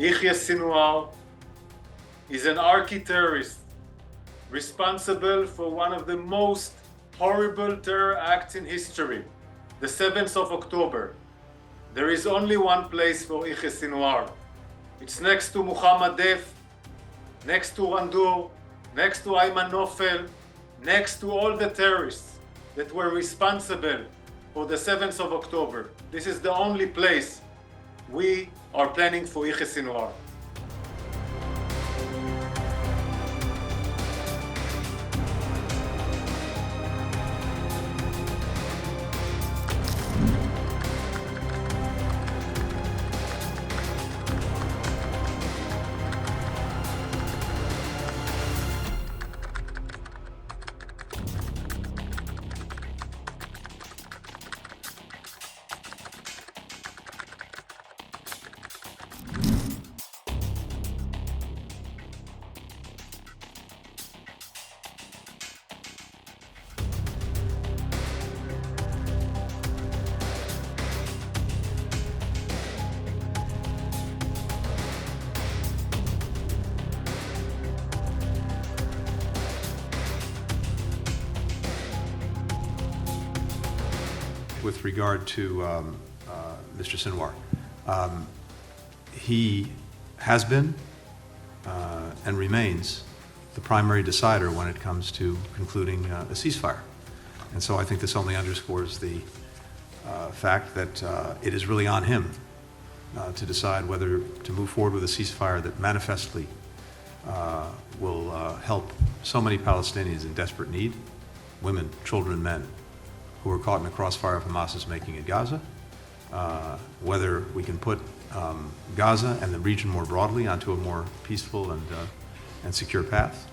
Yahya Sinwar is an archi-terrorist responsible for one of the most horrible terror acts in history, the 7th of October. There is only one place for Yahya Sinwar. It's next to Muhammad Def, next to Randur, next to Ayman Nofel, next to all the terrorists that were responsible for the 7th of October. This is the only place we are planning for Yahya Sinwar. With regard to Mr. Sinwar, he has been and remains the primary decider when it comes to concluding a ceasefire. And so I think this only underscores the fact that it is really on him to decide whether to move forward with a ceasefire that manifestly will help so many Palestinians in desperate need, women, children, and men, who are caught in the crossfire of Hamas's making in Gaza, whether we can put Gaza and the region more broadly onto a more peaceful and secure path.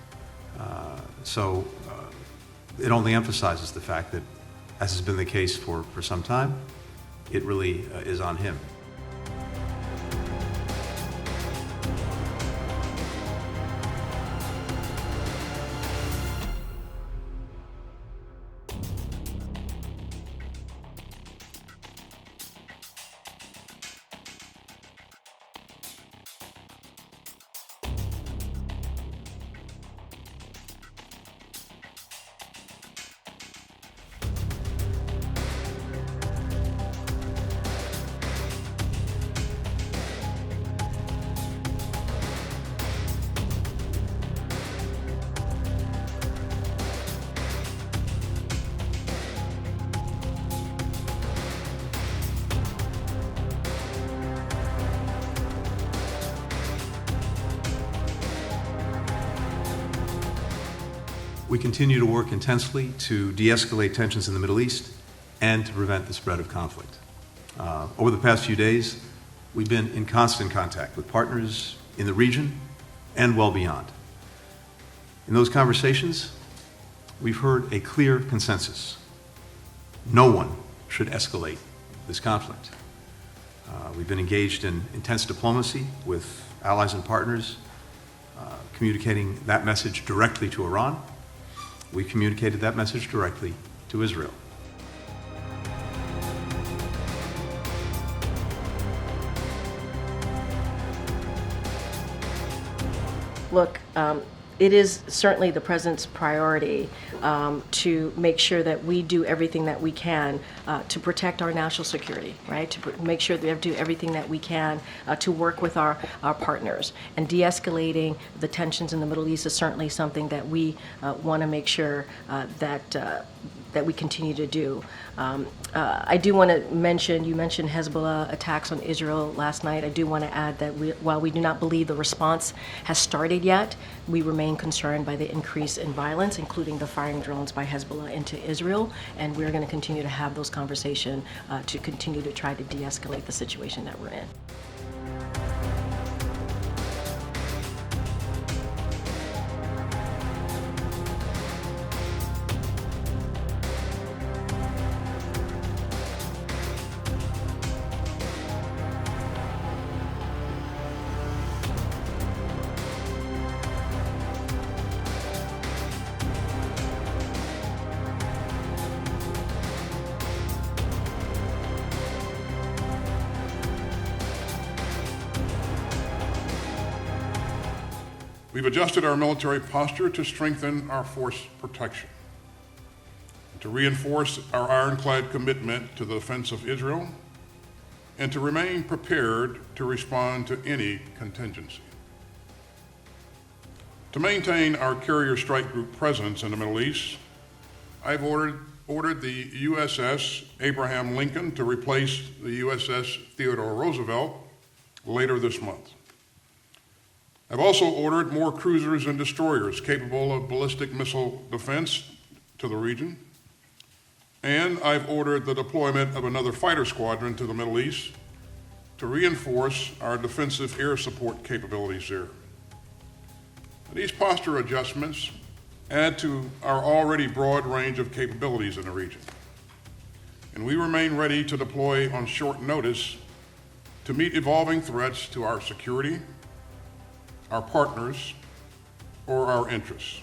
So it only emphasizes the fact that, as has been the case for some time, it really is on him. We continue to work intensely to de-escalate tensions in the Middle East and to prevent the spread of conflict. Over the past few days, we've been in constant contact with partners in the region and well beyond. In those conversations, we've heard a clear consensus. No one should escalate this conflict. We've been engaged in intense diplomacy with allies and partners, communicating that message directly to Iran. We communicated that message directly to Israel. Look, it is certainly the President's priority to make sure that we do everything that we can to protect our national security, right? To make sure that we have to do everything that we can to work with our partners. And de-escalating the tensions in the Middle East is certainly something that we want to make sure that we continue to do. I do want to mention, you mentioned Hezbollah attacks on Israel last night. I do want to add that while we do not believe the response has started yet, we remain concerned by the increase in violence, including the firing drones by Hezbollah into Israel, and we're going to continue to have those conversations to continue to try to de-escalate the situation that we're in. We've adjusted our military posture to strengthen our force protection, to reinforce our ironclad commitment to the defense of Israel, and to remain prepared to respond to any contingency. To maintain our carrier strike group presence in the Middle East, I've ordered the USS Abraham Lincoln to replace the USS Theodore Roosevelt later this month. I've also ordered more cruisers and destroyers capable of ballistic missile defense to the region, and I've ordered the deployment of another fighter squadron to the Middle East to reinforce our defensive air support capabilities there. These posture adjustments add to our already broad range of capabilities in the region, and we remain ready to deploy on short notice to meet evolving threats to our security, our partners, or our interests.